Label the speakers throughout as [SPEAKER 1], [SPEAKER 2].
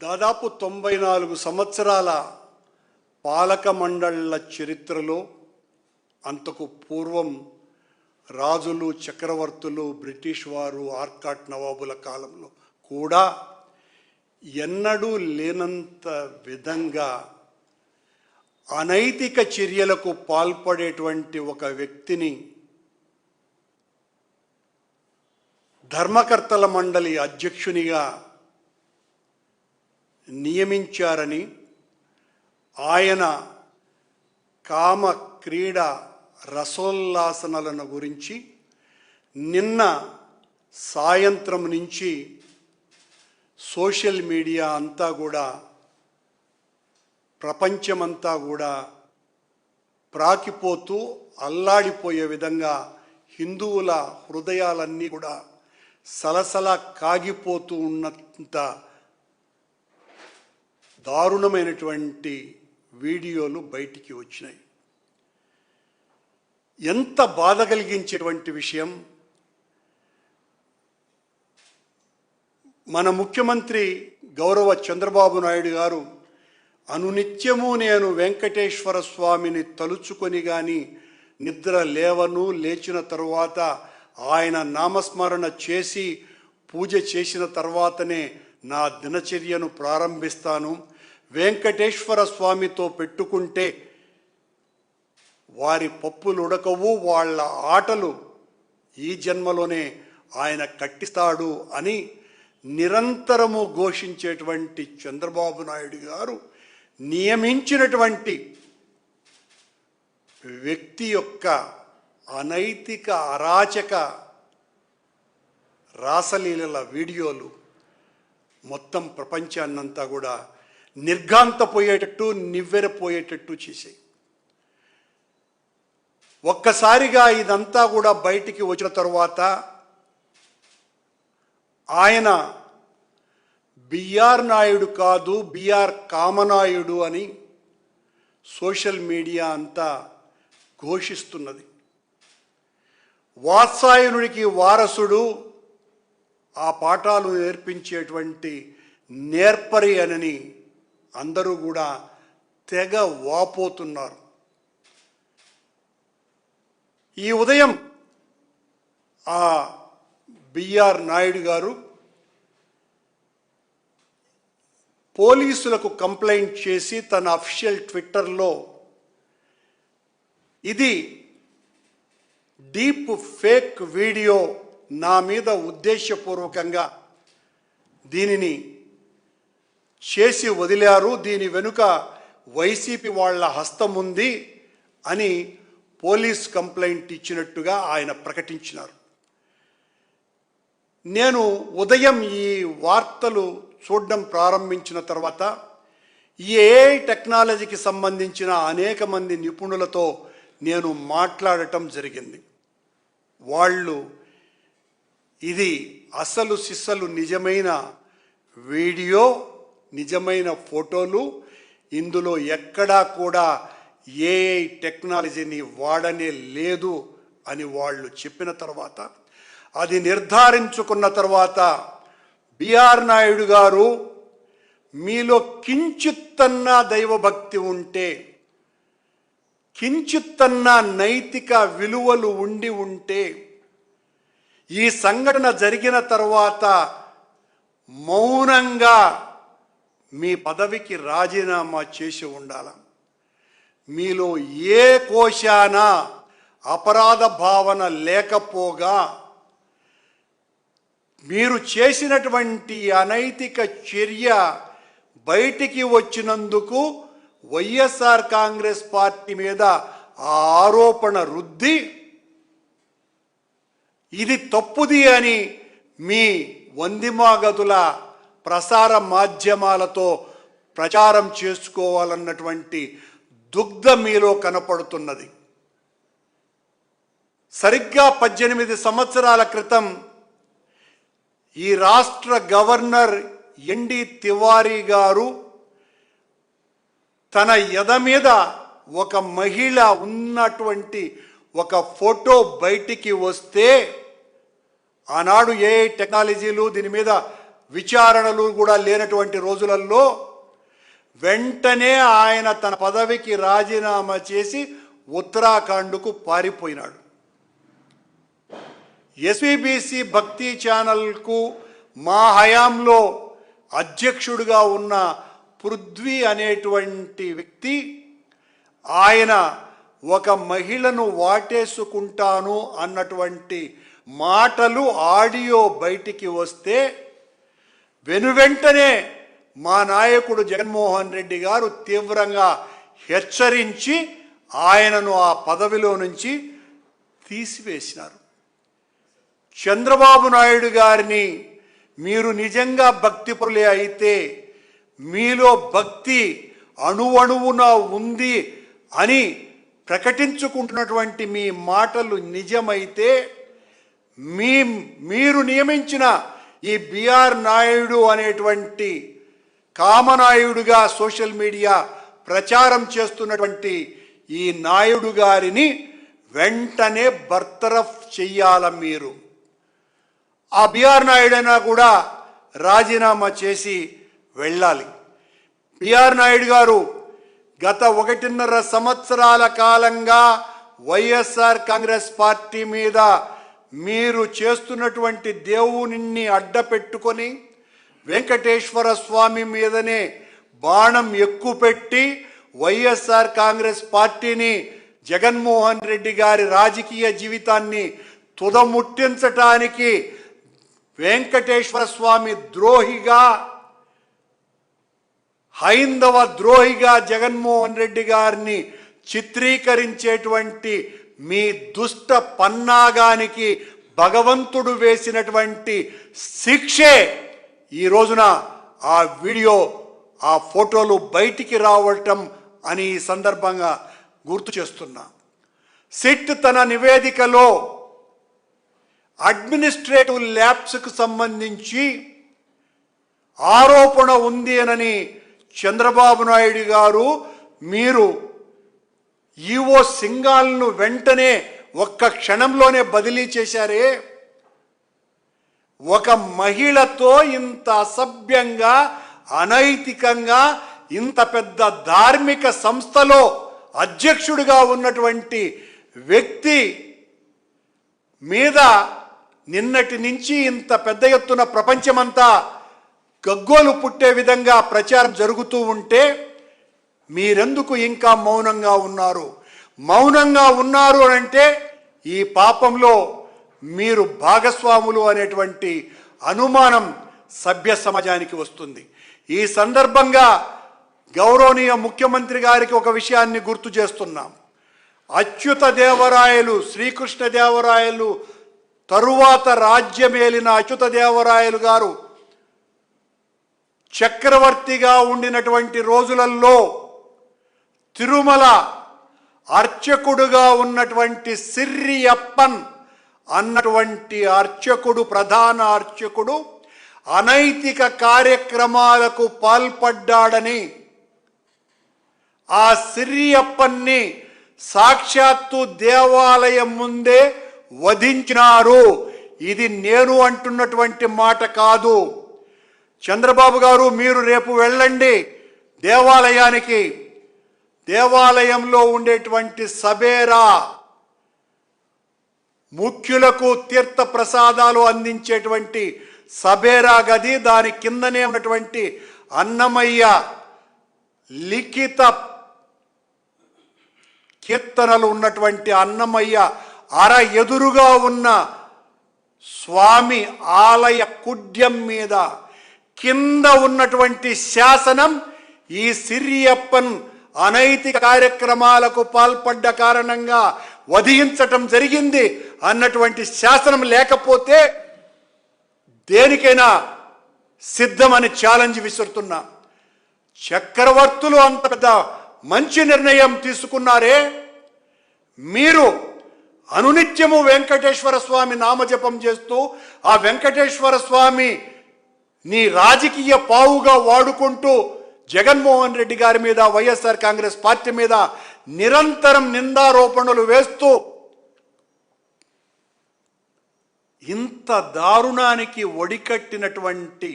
[SPEAKER 1] దాదాపు 94 సంవత్సరాల పాలక మండళ్ల చరిత్రలో అంతకు పూర్వం రాజులు, చక్రవర్తులు, బ్రిటిష్ వారు, ఆర్కాట్ నవాబుల కాలంలో కూడా ఎన్నడూ లేనంత విధంగా అనైతిక చర్యలకు పాల్పడేటువంటి ఒక వ్యక్తిని ధర్మకర్తల మండలి అధ్యక్షునిగా నియమించారని, ఆయన కామ క్రీడ రసోల్లాసనలను గురించి నిన్న సాయంత్రం నుంచి సోషల్ మీడియా అంతా కూడా, ప్రపంచమంతా కూడా ప్రాకిపోతూ అల్లాడిపోయే విధంగా హిందువుల హృదయాలన్నీ కూడా సలసల కాగిపోతూ ఉన్నంత దారుణమైనటువంటి వీడియోలు బయటికి వచ్చినాయి. ఎంత బాధ కలిగించేటువంటి విషయం. మన ముఖ్యమంత్రి గౌరవ చంద్రబాబు నాయుడు గారు అనునిత్యము నేను వెంకటేశ్వర స్వామిని తలుచుకొని కానీ నిద్ర లేవను, లేచిన తరువాత ఆయన నామస్మరణ చేసి పూజ చేసిన తర్వాతనే నా దినచర్యను ప్రారంభిస్తాను. వెంకటేశ్వర స్వామితో పెట్టుకుంటే వారి పప్పులు ఉడకవు, వాళ్ళ ఆటలు ఈ జన్మలోనే ఆయన కట్టిస్తాడు అని నిరంతరము ఘోషించేటువంటి చంద్రబాబు నాయుడు గారు నియమించినటువంటి వ్యక్తి యొక్క అనైతిక అరాచక రాసలీలల వీడియోలు మొత్తం ప్రపంచాన్నంతా కూడా నిర్ఘాంతపోయేటట్టు, నివ్వెరపోయేటట్టు చేశాయి. ఒక్కసారిగా ఇదంతా కూడా బయటికి వచ్చిన తరువాత ఆయన బిఆర్ నాయుడు కాదు, బిఆర్ కామనాయుడు అని సోషల్ మీడియా అంతా ఘోషిస్తున్నది. వాత్సాయనుడికి వారసుడు, ఆ పాఠాలు నేర్పించేటువంటి నేర్పరి అని అందరూ కూడా తెగ వాపోతున్నారు. ఈ ఉదయం ఆ బిఆర్ నాయుడు గారు పోలీసులకు కంప్లైంట్ చేసి తన అఫీషియల్ ట్విట్టర్లో ఇది డీప్ ఫేక్ వీడియో, నా మీద ఉద్దేశపూర్వకంగా దీనిని చేసి వదిలారు, దీని వెనుక వైసీపీ వాళ్ళ హస్తం ఉంది అని పోలీస్ కంప్లైంట్ ఇచ్చినట్టుగా ఆయన ప్రకటించినారు. నేను ఉదయం ఈ వార్తలు చూడడం ప్రారంభించిన తర్వాత ఈ ఏఐ టెక్నాలజీకి సంబంధించిన అనేక మంది నిపుణులతో నేను మాట్లాడటం జరిగింది. వాళ్ళు ఇది అసలు సిస్సలు నిజమైన వీడియో, నిజమైన ఫోటోలు, ఇందులో ఎక్కడా కూడా ఏఐ టెక్నాలజీని వాడనే లేదు అని వాళ్ళు చెప్పిన తర్వాత, అది నిర్ధారించుకున్న తర్వాత బిఆర్ నాయుడు గారు, మీలో కించిత్తన్నా దైవభక్తి ఉంటే, కించిత్తన్నా నైతిక విలువలు ఉంటే ఈ సంఘటన జరిగిన తర్వాత మౌనంగా మీ పదవికి రాజీనామా చేసి ఉండాల. మీలో ఏ కోశాన అపరాధ భావన లేకపోగా మీరు చేసినటువంటి అనైతిక చర్య బయటికి వచ్చినందుకు వైఎస్ఆర్ కాంగ్రెస్ పార్టీ మీద ఆ ఆరోపణ రుద్ది ఇది తప్పుది అని మీ వందిమాగతుల ప్రసార మాధ్యమాలతో ప్రచారం చేసుకోవాలన్నటువంటి దుగ్ధ మీలో కనపడుతున్నది. సరిగ్గా 18 సంవత్సరాల క్రితం ఈ రాష్ట్ర గవర్నర్ ఎన్డి తివారీ గారు తన ఎద మీద ఒక మహిళ ఉన్నటువంటి ఒక ఫోటో బయటికి వస్తే ఆనాడు ఏ టెక్నాలజీలు దీని మీద విచారణలు కూడా లేనటువంటి రోజులలో వెంటనే ఆయన తన పదవికి రాజీనామా చేసి ఉత్తరాఖండ్కు పారిపోయినాడు. ఎస్వీబీసీ భక్తి ఛానల్కు మా హయాంలో అధ్యక్షుడిగా ఉన్న పృథ్వీ అనేటువంటి వ్యక్తి, ఆయన ఒక మహిళను వాటేసుకుంటాను అన్నటువంటి మాటలు ఆడియో బయటికి వస్తే వెనువెంటనే మా నాయకుడు జగన్మోహన్ రెడ్డి గారు తీవ్రంగా హెచ్చరించి ఆయనను ఆ పదవిలో నుంచి తీసివేసినారు. చంద్రబాబు నాయుడు గారిని మీరు నిజంగా భక్తిపరులే అయితే, మీలో భక్తి అణువణువున ఉంది అని ప్రకటించుకుంటున్నటువంటి మీ మాటలు నిజమైతే, మీరు నియమించిన ఈ బిఆర్ నాయుడు అనేటువంటి కామనాయుడుగా సోషల్ మీడియా ప్రచారం చేస్తున్నటువంటి ఈ నాయుడు గారిని వెంటనే బర్తరఫ్ చెయ్యాల. మీరు ఆ బిఆర్ నాయుడైనా కూడా రాజీనామా చేసి వెళ్ళాలి. బిఆర్ నాయుడు గారు గత 1.5 సంవత్సరాల కాలంగా వైఎస్ఆర్ కాంగ్రెస్ పార్టీ మీద మీరు చేస్తున్నటువంటి దేవునిని అడ్డపెట్టుకొని వెంకటేశ్వర స్వామి మీదనే బాణం ఎక్కుపెట్టి వైఎస్ఆర్ కాంగ్రెస్ పార్టీని, జగన్మోహన్ రెడ్డి గారి రాజకీయ జీవితాన్ని తుదముట్టించటానికి వెంకటేశ్వర స్వామి ద్రోహిగా, హైందవ ద్రోహిగా జగన్మోహన్ రెడ్డి గారిని చిత్రీకరించేటువంటి మీ దుష్ట పన్నాగానికి భగవంతుడు వేసినటువంటి శిక్షే ఈ రోజున ఆ వీడియో, ఆ ఫోటోలు బయటికి రావటం అని ఈ సందర్భంగా గుర్తు చేస్తున్నా. సిట్ తన నివేదికలో అడ్మినిస్ట్రేటివ్ ల్యాబ్స్కు సంబంధించి ఆరోపణ ఉంది అని చంద్రబాబు నాయుడు గారు మీరు ఈవో సింగాల్ను వెంటనే ఒక్క క్షణంలోనే బదిలీ చేశారే, ఒక మహిళతో ఇంత అసభ్యంగా, అనైతికంగా, ఇంత పెద్ద ధార్మిక సంస్థలో అధ్యక్షుడిగా ఉన్నటువంటి వ్యక్తి మీద నిన్నటి నుంచి ఇంత పెద్ద ఎత్తున ప్రపంచమంతా గగ్గోలు పుట్టే విధంగా ప్రచారం జరుగుతూ ఉంటే మీరెందుకు ఇంకా మౌనంగా ఉన్నారు? మౌనంగా ఉన్నారు అంటే ఈ పాపంలో మీరు భాగస్వాములు అనేటువంటి అనుమానం సభ్య సమాజానికి వస్తుంది. ఈ సందర్భంగా గౌరవనీయ ముఖ్యమంత్రి గారికి ఒక విషయాన్ని గుర్తు చేస్తున్నాం. అచ్యుత దేవరాయలు, శ్రీకృష్ణ దేవరాయలు తరువాత రాజ్యమేలిన అచ్యుత దేవరాయలు గారు చక్రవర్తిగా ఉండినటువంటి రోజులలో తిరుమల అర్చకుడుగా ఉన్నటువంటి సిర్రియప్పన్ అన్నటువంటి అర్చకుడు, ప్రధాన అర్చకుడు అనైతిక కార్యక్రమాలకు పాల్పడ్డాడని ఆ సిర్రియప్పన్ని సాక్షాత్తు దేవాలయం ముందే వధించినారు. ఇది నేను అంటున్నటువంటి మాట కాదు. చంద్రబాబు గారు, మీరు రేపు వెళ్ళండి దేవాలయానికి. దేవాలయంలో ఉండేటువంటి సబేరా, ముఖ్యులకు తీర్థ ప్రసాదాలు అందించేటువంటి సబేరా గది, దాని కిందనే ఉన్నటువంటి అన్నమయ్య లిఖిత కీర్తనలు ఉన్నటువంటి అన్నమయ్య అర ఎదురుగా ఉన్న స్వామి ఆలయ కుడ్యం మీద కింద ఉన్నటువంటి శాసనం ఈ సిరియప్పన్ అనైతిక కార్యక్రమాలకు పాల్పడ్డ కారణంగా వధించటం జరిగింది అన్నటువంటి శాసనం లేకపోతే దేనికైనా సిద్ధమని ఛాలెంజ్ విసురుతున్నా. చక్రవర్తులు అంత పెద్ద మంచి నిర్ణయం తీసుకున్నారే, మీరు అనునిత్యము వెంకటేశ్వర స్వామి నామజపం చేస్తూ ఆ వెంకటేశ్వర స్వామి నీ రాజకీయ పావుగా వాడుకుంటూ జగన్మోహన్ రెడ్డి గారి మీద, వైఎస్ఆర్ కాంగ్రెస్ పార్టీ మీద నిరంతరం నిందారోపణలు వేస్తూ ఇంత దారుణానికి ఒడికట్టినటువంటి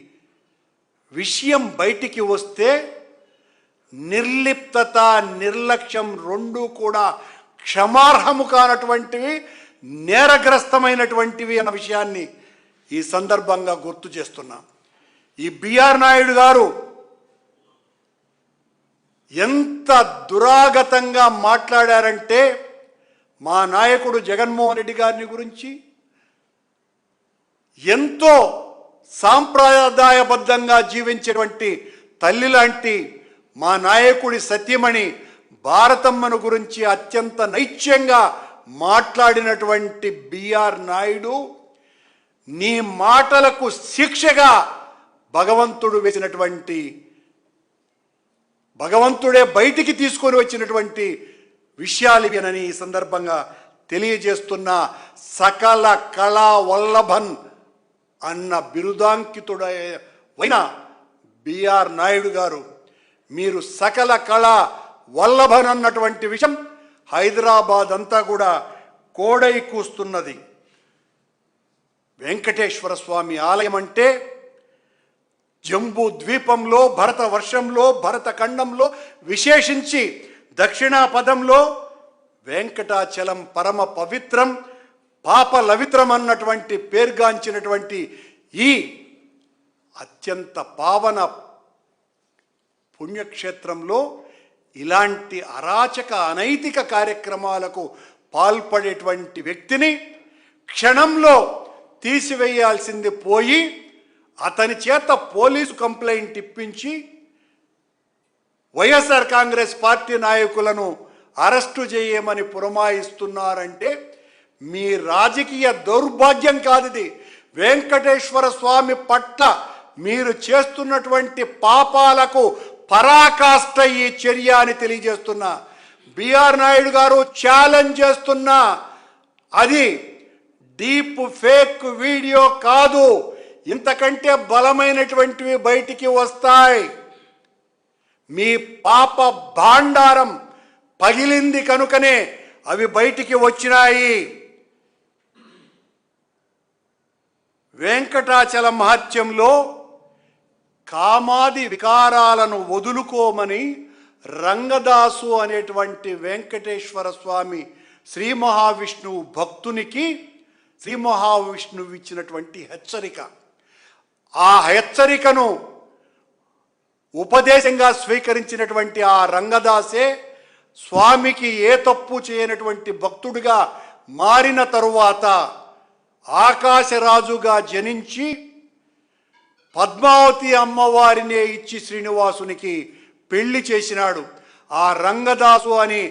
[SPEAKER 1] విషయం బయటికి వస్తే నిర్లిప్తత, నిర్లక్ష్యం రెండూ కూడా క్షమార్హము కానటువంటివి, నేరగ్రస్తమైనటువంటివి అన్న విషయాన్ని ఈ సందర్భంగా గుర్తు చేస్తున్నా. ఈ బిఆర్ నాయుడు గారు ఎంత దురాగతంగా మాట్లాడారంటే మా నాయకుడు జగన్మోహన్ రెడ్డి గారిని గురించి, ఎంతో సాంప్రదాయబద్ధంగా జీవించేటువంటి తల్లి లాంటి మా నాయకుడి సత్యమణి భారతమ్మను గురించి అత్యంత నైత్యంగా మాట్లాడినటువంటి బిఆర్ నాయుడు, నీ మాటలకు శిక్షగా భగవంతుడే బయటికి తీసుకొని వచ్చినటువంటి విషయాలు ఇవేనని ఈ సందర్భంగా తెలియజేస్తున్న సకల కళా వల్లభన్ అన్న బిరుదాంకితుడైన బిఆర్ నాయుడు గారు, మీరు సకల కళా వల్లభన్ అన్నటువంటి విషయం హైదరాబాద్ అంతా కూడా కోడై కూస్తున్నది. వెంకటేశ్వర స్వామి ఆలయం అంటే జంబూ ద్వీపంలో, భరత వర్షంలో, భరత ఖండంలో, విశేషించి దక్షిణాపథంలో వెంకటాచలం పరమ పవిత్రం, పాప లవిత్రం అన్నటువంటి పేర్గాంచినటువంటి ఈ అత్యంత పావన పుణ్యక్షేత్రంలో ఇలాంటి అరాచక అనైతిక కార్యక్రమాలకు పాల్పడేటువంటి వ్యక్తిని క్షణంలో తీసివేయాల్సింది పోయి అతని చేత పోలీసు కంప్లైంట్ ఇప్పించి వైఎస్ఆర్ కాంగ్రెస్ పార్టీ నాయకులను అరెస్టు చేయమని పురమాయిస్తున్నారంటే మీ రాజకీయ దౌర్భాగ్యం కాదిది. వెంకటేశ్వర స్వామి పట్ల మీరు చేస్తున్నటువంటి పాపాలకు పరాకాష్ట ఈ చర్య అని తెలియజేస్తున్నా. బిఆర్ నాయుడు గారు ఛాలెంజ్ చేస్తున్నా, అది డీప్ ఫేక్ వీడియో కాదు, ఇంతకంటే బలమైనటువంటివి బయటికి వస్తాయి. మీ పాప భాండారం పగిలింది కనుకనే అవి బయటికి వచ్చినాయి. వెంకటాచల మహత్యంలో కామాది వికారాలను వదులుకోమని రంగదాసు అనేటువంటి వెంకటేశ్వర స్వామి శ్రీ మహావిష్ణువు భక్తునికి శ్రీ మహావిష్ణువు ఇచ్చినటువంటి హెచ్చరిక. ఆ హెచ్చరికను ఉపదేశంగా స్వీకరించినటువంటి ఆ రంగదాసే స్వామికి ఏ తప్పు చేయనటువంటి భక్తుడిగా మారిన తరువాత ఆకాశరాజుగా జనించి పద్మావతి అమ్మవారినే ఇచ్చి శ్రీనివాసునికి పెళ్లి చేసినాడు. ఆ రంగదాసు అని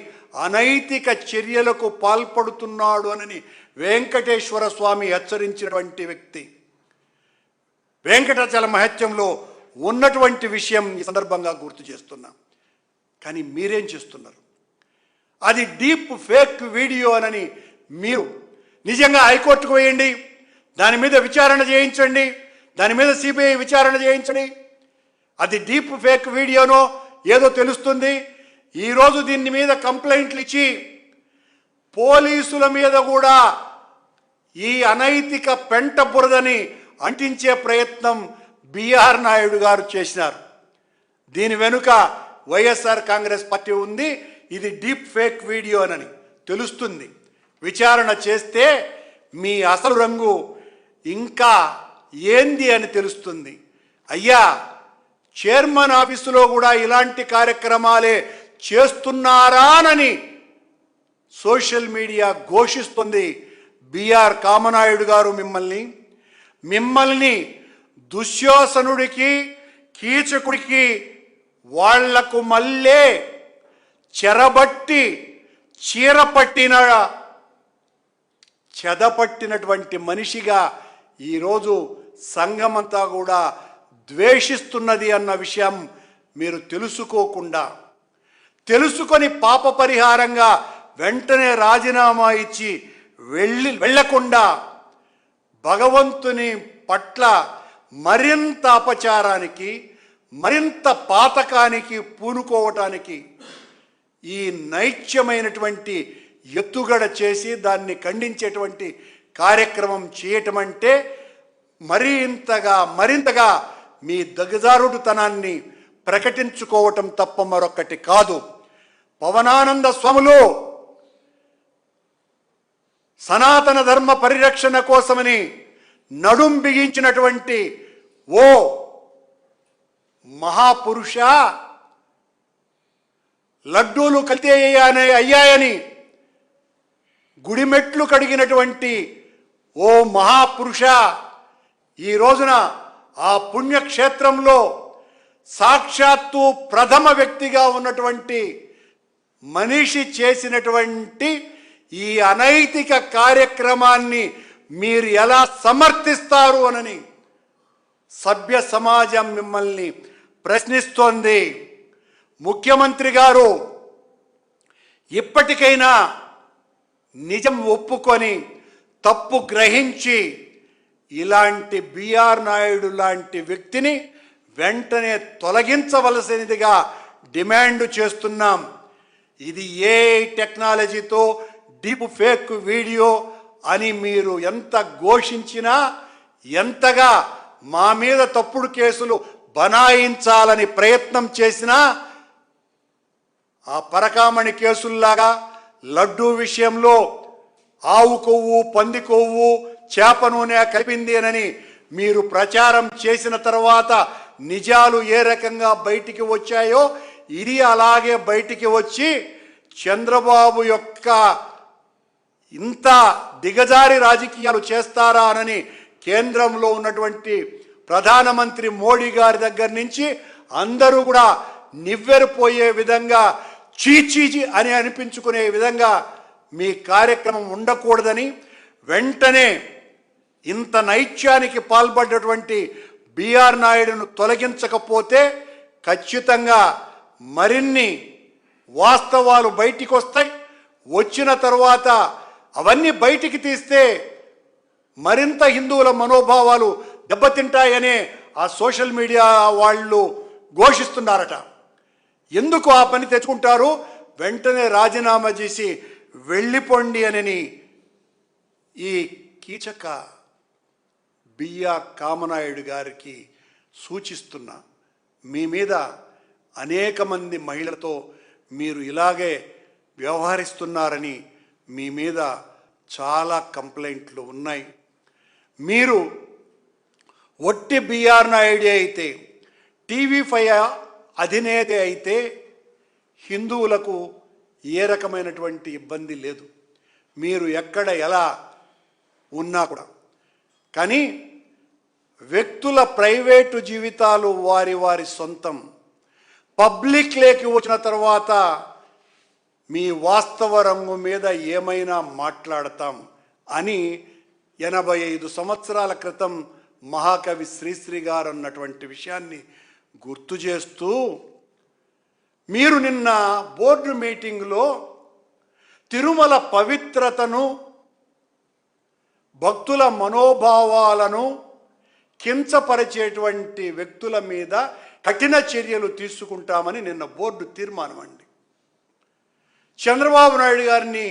[SPEAKER 1] అనైతిక చర్యలకు పాల్పడుతున్నాడు అని వెంకటేశ్వర స్వామి హెచ్చరించినటువంటి వ్యక్తి. వెంకటాచల మహత్యంలో ఉన్నటువంటి విషయం ఈ సందర్భంగా గుర్తు చేస్తున్నా. కానీ మీరేం చేస్తున్నారు? అది డీప్ ఫేక్ వీడియో అని మీరు నిజంగా హైకోర్టుకు వేయండి, దాని మీద విచారణ చేయించండి, దాని మీద సిబిఐ విచారణ చేయించండి. అది డీప్ ఫేక్ వీడియోనో ఏదో తెలుస్తుంది. ఈరోజు దీని మీద కంప్లైంట్లు ఇచ్చి పోలీసుల మీద కూడా ఈ అనైతిక పెంట బురదని అంటించే ప్రయత్నం బిఆర్ నాయుడు గారు చేసినారు. దీని వెనుక వైఎస్ఆర్ కాంగ్రెస్ పార్టీ ఉంది. ఇది డీప్ ఫేక్ వీడియో అని తెలుస్తుంది. విచారణ చేస్తే మీ అసలు రంగు ఇంకా ఏంది అని తెలుస్తుంది. అయ్యా, చైర్మన్ ఆఫీసులో కూడా ఇలాంటి కార్యక్రమాలే చేస్తున్నారానని సోషల్ మీడియా ఘోషిస్తుంది. బిఆర్ కామనాయుడు గారు మిమ్మల్ని దుశ్శాసనుడికి, కీచకుడికి వాళ్లకు మళ్ళీ చెరబట్టి చెదపట్టినటువంటి మనిషిగా ఈరోజు సంఘమంతా కూడా ద్వేషిస్తున్నది అన్న విషయం మీరు తెలుసుకొని పాప పరిహారంగా వెంటనే రాజీనామా ఇచ్చి వెళ్ళకుండా భగవంతుని పట్ల మరింత అపచారానికి, మరింత పాతకానికి పూనుకోవటానికి ఈ నైత్యమైనటువంటి ఎత్తుగడ చేసి దాన్ని ఖండించేటువంటి కార్యక్రమం చేయటం అంటే మరింతగా మీ దిగజారుడుతనాన్ని ప్రకటించుకోవటం తప్ప మరొకటి కాదు. పవనానంద స్వాములు సనాతన ధర్మ పరిరక్షణ కోసమని నడుం బిగించినటువంటి ఓ మహాపురుష, లడ్డూలు కల్తీ అయ్యాయని గుడిమెట్లు కడిగినటువంటి ఓ మహాపురుష, ఈ రోజున ఆ పుణ్యక్షేత్రంలో సాక్షాత్తు ప్రథమ వ్యక్తిగా ఉన్నటువంటి మనిషి చేసినటువంటి ఈ అనైతిక కార్యక్రమాన్ని మీరు ఎలా సమర్థిస్తారు అనని సభ్య సమాజం మిమ్మల్ని ప్రశ్నిస్తోంది. ముఖ్యమంత్రి గారు ఇప్పటికైనా నిజం ఒప్పుకొని తప్పు గ్రహించి ఇలాంటి బిఆర్ నాయుడు లాంటి వ్యక్తిని వెంటనే తొలగించవలసినదిగా డిమాండ్ చేస్తున్నాం. ఇది ఏ టెక్నాలజీతో డీప్ ఫేక్ వీడియో అని మీరు ఎంత ఘోషించినా, ఎంతగా మా మీద తప్పుడు కేసులు బనాయించాలని ప్రయత్నం చేసినా, ఆ పరకామణి కేసుల్లాగా లడ్డూ విషయంలో ఆవు కొవ్వు, పంది కొవ్వు, చేప నూనె కలిపింది అని మీరు ప్రచారం చేసిన తర్వాత నిజాలు ఏ రకంగా బయటికి వచ్చాయో ఇది అలాగే బయటికి వచ్చి చంద్రబాబు యొక్క ఇంత దిగజారి రాజకీయాలు చేస్తారా అని కేంద్రంలో ఉన్నటువంటి ప్రధానమంత్రి మోడీ గారి దగ్గర నుంచి అందరూ కూడా నివ్వెరపోయే విధంగా చీచీచి అని అనిపించుకునే విధంగా మీ కార్యక్రమం ఉండకూడదని, వెంటనే ఇంత నైత్యానికి పాల్పడ్డటువంటి బిఆర్ నాయుడును తొలగించకపోతే ఖచ్చితంగా మరిన్ని వాస్తవాలు బయటికి వస్తాయి. వచ్చిన తర్వాత అవన్నీ బయటికి తీస్తే మరింత హిందువుల మనోభావాలు దెబ్బతింటాయనే ఆ సోషల్ మీడియా వాళ్ళు ఘోషిస్తున్నారట. ఎందుకు ఆ పని తెచ్చుకుంటారు? వెంటనే రాజీనామా చేసి వెళ్ళిపోండి అని ఈ కీచక బిఆర్ కామనాయుడు గారికి సూచిస్తున్నా. మీ మీద అనేక మంది మహిళలతో మీరు ఇలాగే వ్యవహరిస్తున్నారని మీ మీద చాలా కంప్లైంట్లు ఉన్నాయి. మీరు ఒట్టి బిఆర్ నాయుడు అయితే, టీవీ5 అధినేత అయితే హిందువులకు ఏ రకమైనటువంటి ఇబ్బంది లేదు, మీరు ఎక్కడ ఎలా ఉన్నా కూడా. కానీ వ్యక్తుల ప్రైవేటు జీవితాలు వారి వారి సొంతం. పబ్లిక్ లేకి వచ్చిన తర్వాత మీ వాస్తవ రంగు మీద ఏమైనా మాట్లాడతాం అని 85 సంవత్సరాల క్రితం మహాకవి శ్రీశ్రీ గారు అన్నటువంటి విషయాన్ని గుర్తు చేస్తూ, మీరు నిన్న బోర్డు మీటింగ్లో తిరుమల పవిత్రతను, భక్తుల మనోభావాలను కించపరిచేటువంటి వ్యక్తుల మీద కఠిన చర్యలు తీసుకుంటామని నిన్న బోర్డు తీర్మానం అండి. చంద్రబాబు నాయుడు గారిని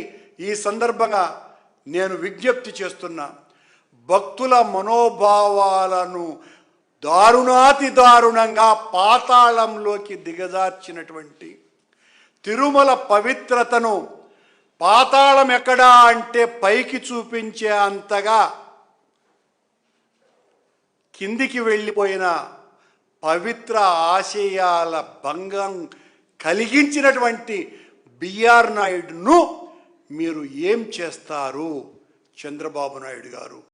[SPEAKER 1] ఈ సందర్భంగా నేను విజ్ఞప్తి చేస్తున్నా, భక్తుల మనోభావాలను దారుణాతి దారుణంగా పాతాళంలోకి దిగజార్చినటువంటి, తిరుమల పవిత్రతను పాతాళం ఎక్కడా అంటే పైకి చూపించే అంతగా కిందికి వెళ్ళిపోయిన పవిత్ర ఆశయాల భంగం కలిగించినటువంటి బిఆర్ నాయుడును మీరు ఏం చేస్తారు చంద్రబాబు నాయుడు గారు?